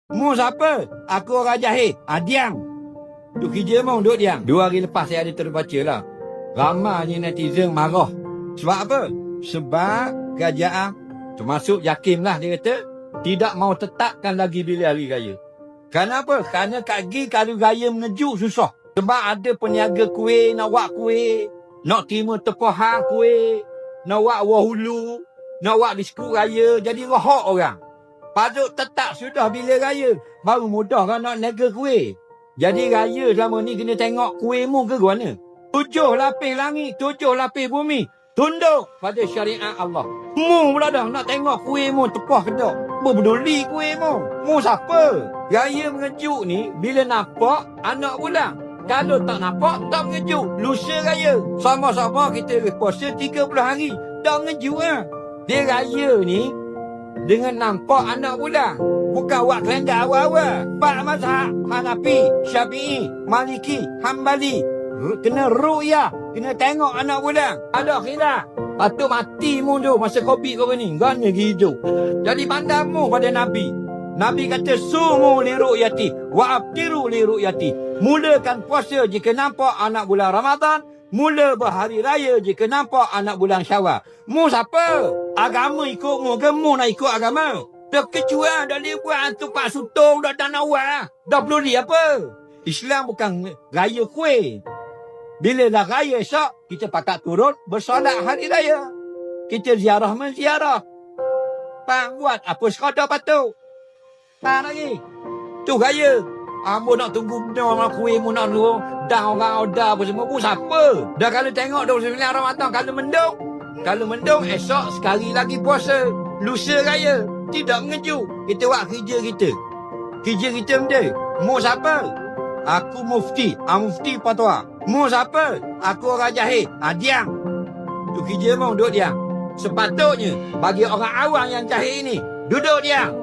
Mu siapa? Aku orang Jahil. Diam. Tu kerja mu duduk diam. 2 hari lepas saya ada terbaca lah. Ramainya netizen marah. Sebab apa? Sebab kerajaan, termasuk Jakim lah dia kata, tidak mau tetapkan lagi bila hari raya. Kenapa? Kerana kaki kalau raya mengejuk susah. Sebab ada peniaga kuih, nak buat kuih, nak terima tepahan kuih, nak buat wahulu, nak buat diskut raya, jadi rohak orang. Patut tetap sudah bila raya, baru mudah kan nak niaga kuih. Jadi raya selama ni kena tengok kuihmu ke mana. 7 lapis langit, 7 lapis bumi, tunduk pada syariat Allah. Mu pula dah nak tengok kuihmu tepah ke tak. Berduli kuihmu. Mu siapa? Raya mengejuk ni bila nampak anak bulan. Kalau tak nampak, tak mengejuk. Lusa raya. Sama-sama kita puasa 30 hari. Tak mengejuk lah. Dia raya ni dengan nampak anak bulan. Bukan buat kalender awal-awal. 4 mazhab. Hanafi, Syafi'i, Maliki, Hambali. Kena ru'yah. Kena tengok anak bulan. Ada khilaf. Patut mati mu tu masa COVID kau ni. Gana hijau. Jadi pandangmu pada Nabi. Nabi kata, sumu li ru'yati wa abtiru li ru'yati. Mulakan puasa jika nampak anak bulan Ramadan. Mula berhari raya jika nampak anak bulan Syawal. Mu siapa? Agama ikut mu ke mu nak ikut agama? Dah kecuali dah dia buat tukar sutong dah tanah awal. Dah perlu dia apa? Islam bukan raya kuih. Bila dah raya esok, kita pakat turun bersolat hari raya. Kita ziarah menziarah. Pak buat apa sekadar patut. Pak lagi. Tu raya. Ambo nak tunggu benda orang kuih mu nak tunggu. Dah orang order apa semua pun siapa. Dah kalau tengok 29 Ramadan kalau mendung esok sekali lagi puasa. Lusa raya. Tidak mengejuk. Kita buat kerja kita. Kerja kita benda. Mu siapa? Aku mufti. Mufti fatwa. Mu siapa? Aku orang Jahil. Diam. Tu kerja mu duduk diam. Sepatutnya bagi orang awam yang jahil ini duduk diam.